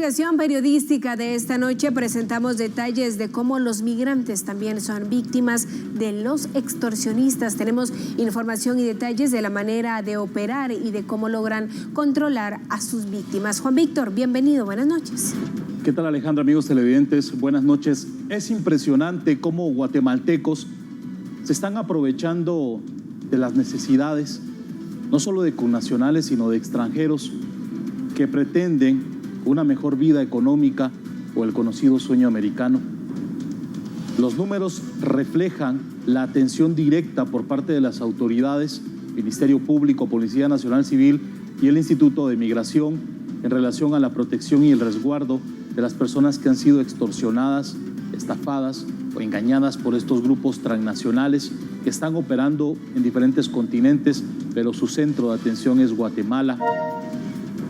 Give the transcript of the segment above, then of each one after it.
investigación periodística de esta noche presentamos detalles de cómo los migrantes también son víctimas de los extorsionistas. Tenemos información y detalles de la manera de operar y de cómo logran controlar a sus víctimas. Juan Víctor, bienvenido, buenas noches. ¿Qué tal, Alejandra, amigos televidentes? Buenas noches. Es impresionante cómo guatemaltecos se están aprovechando de las necesidades, no solo de connacionales, sino de extranjeros que pretenden una mejor vida económica o el conocido sueño americano. Los números reflejan la atención directa por parte de las autoridades, Ministerio Público, Policía Nacional Civil y el Instituto de Migración en relación a la protección y el resguardo de las personas que han sido extorsionadas, estafadas o engañadas por estos grupos transnacionales que están operando en diferentes continentes, pero su centro de atención es Guatemala.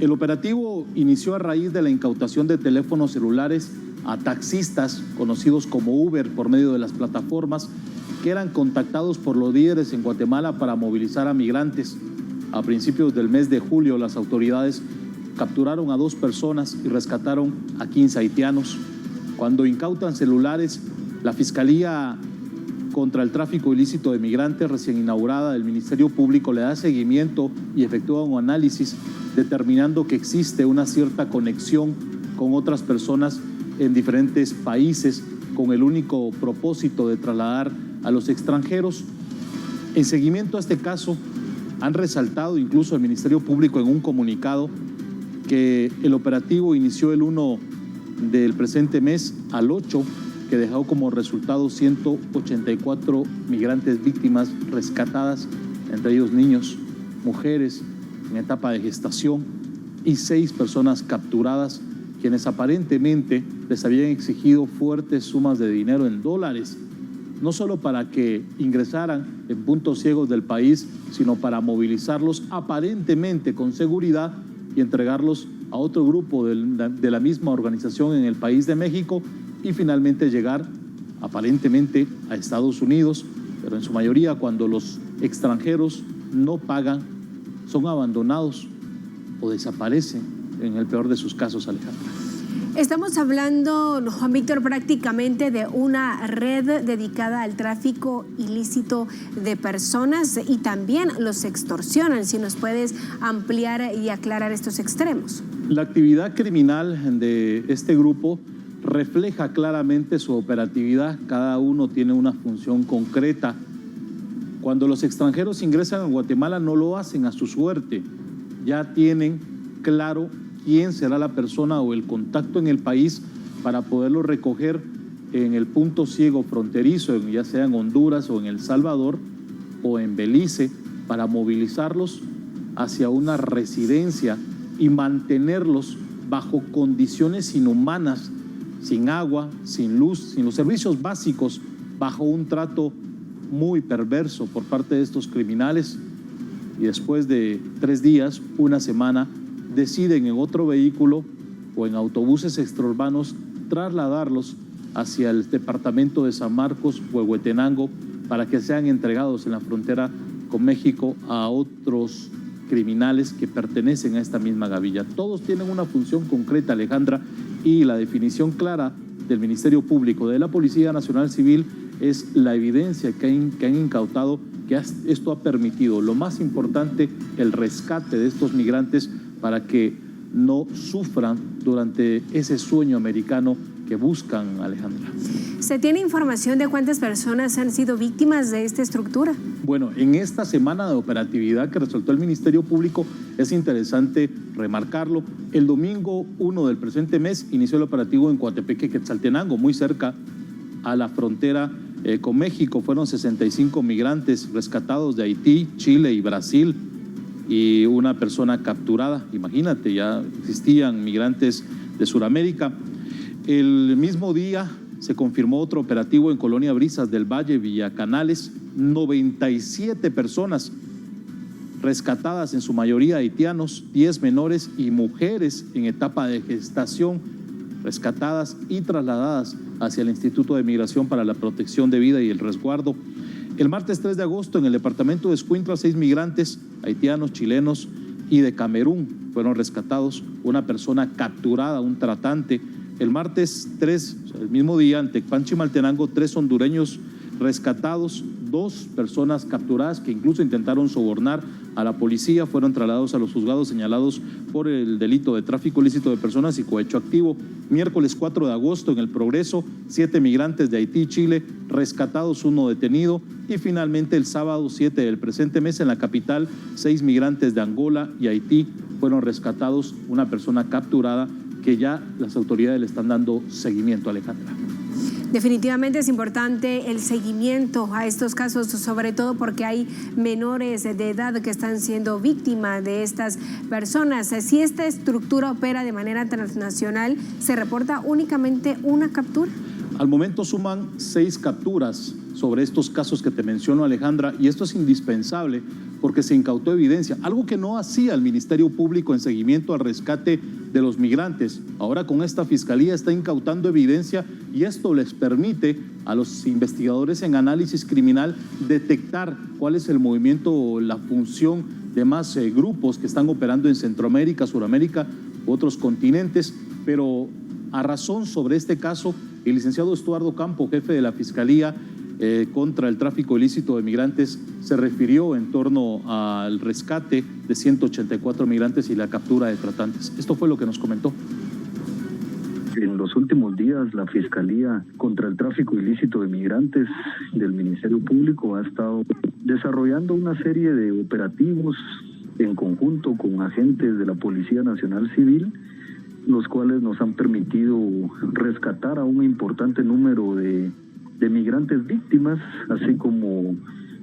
El operativo inició a raíz de la incautación de teléfonos celulares a taxistas conocidos como Uber por medio de las plataformas que eran contactados por los líderes en Guatemala para movilizar a migrantes. A principios del mes de julio, las autoridades capturaron a 2 personas y rescataron a 15 haitianos. Cuando incautan celulares, la Fiscalía contra el Tráfico Ilícito de Migrantes, recién inaugurada del Ministerio Público, le da seguimiento y efectúa un análisis determinando que existe una cierta conexión con otras personas en diferentes países con el único propósito de trasladar a los extranjeros. En seguimiento a este caso, han resaltado incluso el Ministerio Público en un comunicado que el operativo inició el 1 del presente mes al 8, que dejó como resultado 184 migrantes víctimas rescatadas, entre ellos niños, mujeres en etapa de gestación y 6 personas capturadas, quienes aparentemente les habían exigido fuertes sumas de dinero en dólares, no solo para que ingresaran en puntos ciegos del país, sino para movilizarlos aparentemente con seguridad y entregarlos a otro grupo de la misma organización en el país de México y finalmente llegar aparentemente a Estados Unidos, pero en su mayoría cuando los extranjeros no pagan, son abandonados o desaparecen en el peor de sus casos, Alejandra. Estamos hablando, Juan Víctor, prácticamente de una red dedicada al tráfico ilícito de personas y también los extorsionan. Si nos puedes ampliar y aclarar estos extremos. La actividad criminal de este grupo refleja claramente su operatividad. Cada uno tiene una función concreta. Cuando los extranjeros ingresan a Guatemala no lo hacen a su suerte. Ya tienen claro quién será la persona o el contacto en el país para poderlo recoger en el punto ciego fronterizo, ya sea en Honduras o en El Salvador o en Belice, para movilizarlos hacia una residencia y mantenerlos bajo condiciones inhumanas, sin agua, sin luz, sin los servicios básicos, bajo un trato muy perverso por parte de estos criminales. Y después de 3 días, una semana, deciden en otro vehículo o en autobuses extraurbanos trasladarlos hacia el departamento de San Marcos, Huehuetenango, para que sean entregados en la frontera con México a otros criminales que pertenecen a esta misma gavilla. Todos tienen una función concreta, Alejandra, y la definición clara del Ministerio Público, de la Policía Nacional Civil, es la evidencia que han incautado, que esto ha permitido, lo más importante, el rescate de estos migrantes para que no sufran durante ese sueño americano que buscan, Alejandra. ¿Se tiene información de cuántas personas han sido víctimas de esta estructura? Bueno, en esta semana de operatividad que resaltó el Ministerio Público, es interesante remarcarlo. El domingo 1 del presente mes inició el operativo en Coatepeque, Quetzaltenango, muy cerca a la frontera con México. Fueron 65 migrantes rescatados de Haití, Chile y Brasil y una persona capturada. Imagínate, ya existían migrantes de Sudamérica. El mismo día se confirmó otro operativo en Colonia Brisas del Valle, Villacanales. 97 personas rescatadas, en su mayoría haitianos, 10 menores y mujeres en etapa de gestación, rescatadas y trasladadas hacia el Instituto de Migración para la Protección de Vida y el Resguardo. El martes 3 de agosto, en el departamento de Escuintla, 6 migrantes haitianos, chilenos, y de Camerún fueron rescatados, una persona capturada, un tratante. El martes 3, el mismo día, en Tecpan, Chimaltenango, 3 hondureños rescatados, 2 personas capturadas que incluso intentaron sobornar a la policía, fueron trasladados a los juzgados señalados por el delito de tráfico ilícito de personas y cohecho activo. Miércoles 4 de agosto en El Progreso, 7 migrantes de Haití y Chile rescatados, 1 detenido. Y finalmente el sábado 7 del presente mes en la capital, 6 migrantes de Angola y Haití fueron rescatados, una persona capturada que ya las autoridades le están dando seguimiento, Alejandra. Definitivamente es importante el seguimiento a estos casos, sobre todo porque hay menores de edad que están siendo víctimas de estas personas. Si esta estructura opera de manera transnacional, ¿se reporta únicamente una captura? Al momento suman 6 capturas sobre estos casos que te menciono, Alejandra, y esto es indispensable porque se incautó evidencia, algo que no hacía el Ministerio Público en seguimiento al rescate de los migrantes. Ahora con esta fiscalía está incautando evidencia y esto les permite a los investigadores en análisis criminal detectar cuál es el movimiento o la función de más grupos que están operando en Centroamérica, Suramérica u otros continentes. Pero a razón sobre este caso, el licenciado Estuardo Campo, jefe de la Fiscalía contra el tráfico ilícito de migrantes, se refirió en torno al rescate de 184 migrantes y la captura de tratantes. Esto fue lo que nos comentó. En los últimos días, la Fiscalía contra el tráfico ilícito de migrantes del Ministerio Público ha estado desarrollando una serie de operativos en conjunto con agentes de la Policía Nacional Civil, los cuales nos han permitido rescatar a un importante número de migrantes víctimas, así como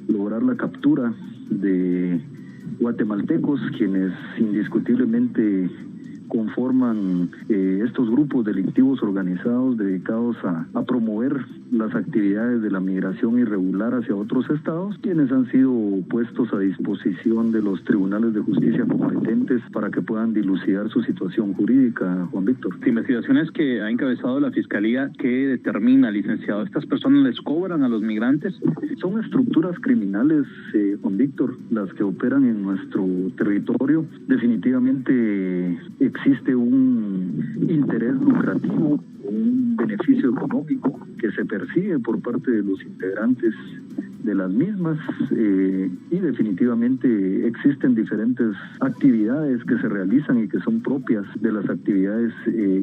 lograr la captura de guatemaltecos, quienes indiscutiblemente conforman estos grupos delictivos organizados dedicados a promover las actividades de la migración irregular hacia otros estados, quienes han sido puestos a disposición de los tribunales de justicia competentes para que puedan dilucidar su situación jurídica. Juan Víctor. Investigaciones que ha encabezado la Fiscalía, ¿qué determina, licenciado? ¿Estas personas les cobran a los migrantes? Son estructuras criminales, Juan Víctor, las que operan en nuestro territorio. Definitivamente existe un interés lucrativo, un beneficio económico que se persigue por parte de los integrantes de las mismas y definitivamente existen diferentes actividades que se realizan y que son propias de las actividades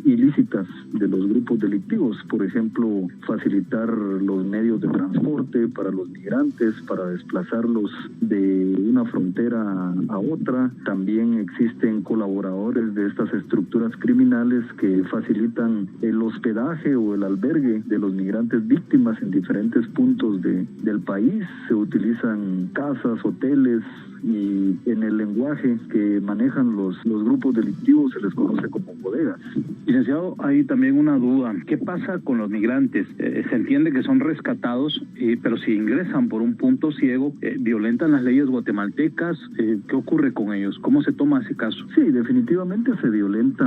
ilícitas de los grupos delictivos. Por ejemplo, facilitar los medios de transporte para los migrantes, para desplazarlos de una frontera a otra. También existen colaboradores de estas estructuras criminales que facilitan el hospedaje o el albergue de los migrantes víctimas en diferentes puntos del país. Se utilizan casas, hoteles, y en el lenguaje que manejan los grupos delictivos se les conoce como bodegas. Licenciado, hay también una duda. ¿Qué pasa con los migrantes? Se entiende que son rescatados, pero si ingresan por un punto ciego, violentan las leyes guatemaltecas. ¿Qué ocurre con ellos? ¿Cómo se toma ese caso? Sí, definitivamente se violenta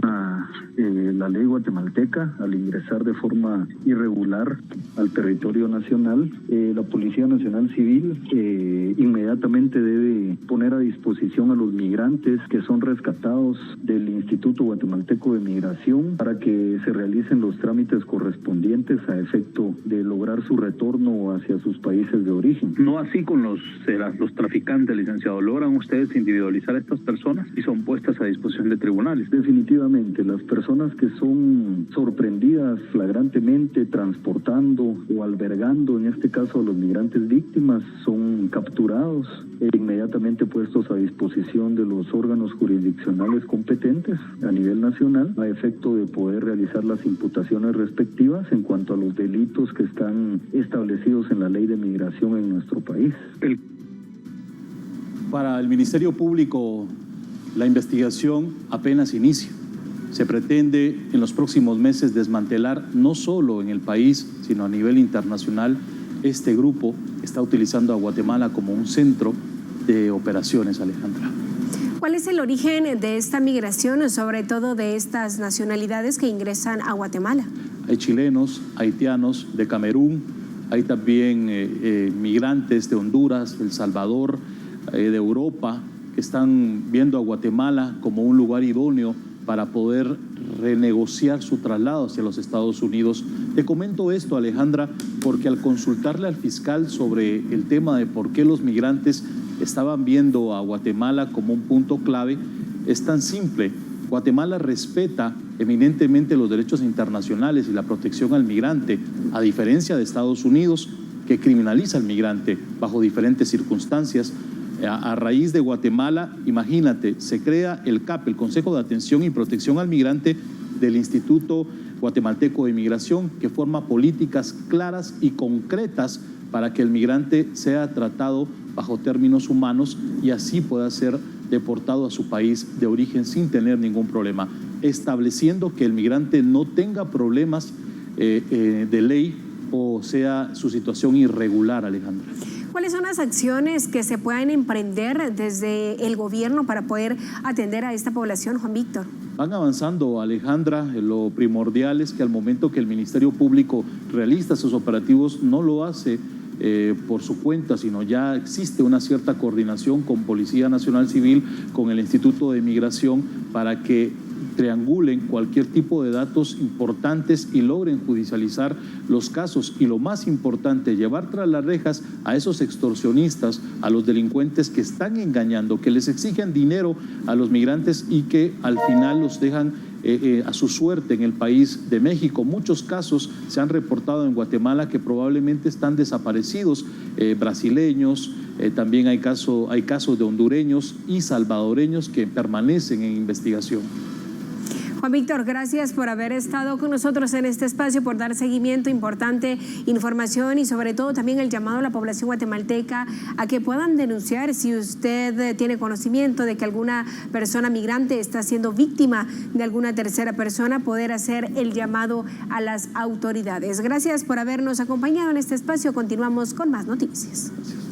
la ley guatemalteca al ingresar de forma irregular al territorio nacional. La Policía Nacional Civil inmediatamente debe poner a disposición a los migrantes que son rescatados del Instituto Guatemalteco de Migración para que se realicen los trámites correspondientes a efecto de lograr su retorno hacia sus países de origen. No así con los traficantes, licenciado. ¿Logran ustedes individualizar a estas personas y son puestas a disposición de tribunales? Definitivamente, las personas que son sorprendidas flagrantemente transportando o albergando, en este caso a los migrantes víctimas, son capturados e inmediatamente puestos a disposición de los órganos jurisdiccionales competentes a nivel nacional a efecto de poder realizar las imputaciones respectivas en cuanto a los delitos que están establecidos en la ley de migración en nuestro país. Para el Ministerio Público, la investigación apenas inicia. Se pretende en los próximos meses desmantelar no solo en el país, sino a nivel internacional. Este grupo está utilizando a Guatemala como un centro de operaciones, Alejandra. ¿Cuál es el origen de esta migración, sobre todo de estas nacionalidades que ingresan a Guatemala? Hay chilenos, haitianos, de Camerún, hay también migrantes de Honduras, El Salvador, de Europa, que están viendo a Guatemala como un lugar idóneo para poder renegociar su traslado hacia los Estados Unidos. Te comento esto, Alejandra, porque al consultarle al fiscal sobre el tema de por qué los migrantes estaban viendo a Guatemala como un punto clave, es tan simple. Guatemala respeta eminentemente los derechos internacionales y la protección al migrante, a diferencia de Estados Unidos, que criminaliza al migrante bajo diferentes circunstancias. A raíz de Guatemala, imagínate, se crea el CAP, el Consejo de Atención y Protección al Migrante del Instituto Guatemalteco de Migración, que forma políticas claras y concretas para que el migrante sea tratado bajo términos humanos y así pueda ser deportado a su país de origen sin tener ningún problema, estableciendo que el migrante no tenga problemas de ley o sea su situación irregular, Alejandra. ¿Cuáles son las acciones que se pueden emprender desde el gobierno para poder atender a esta población, Juan Víctor? Van avanzando, Alejandra. Lo primordial es que al momento que el Ministerio Público realiza sus operativos no lo hace por su cuenta, sino ya existe una cierta coordinación con Policía Nacional Civil, con el Instituto de Migración, para que triangulen cualquier tipo de datos importantes y logren judicializar los casos. Y lo más importante, llevar tras las rejas a esos extorsionistas, a los delincuentes que están engañando, que les exigen dinero a los migrantes y que al final los dejan a su suerte en el país de México. Muchos casos se han reportado en Guatemala que probablemente están desaparecidos, brasileños, también hay casos de hondureños y salvadoreños que permanecen en investigación. Juan Víctor, gracias por haber estado con nosotros en este espacio, por dar seguimiento, importante información y sobre todo también el llamado a la población guatemalteca a que puedan denunciar si usted tiene conocimiento de que alguna persona migrante está siendo víctima de alguna tercera persona, poder hacer el llamado a las autoridades. Gracias por habernos acompañado en este espacio. Continuamos con más noticias. Gracias.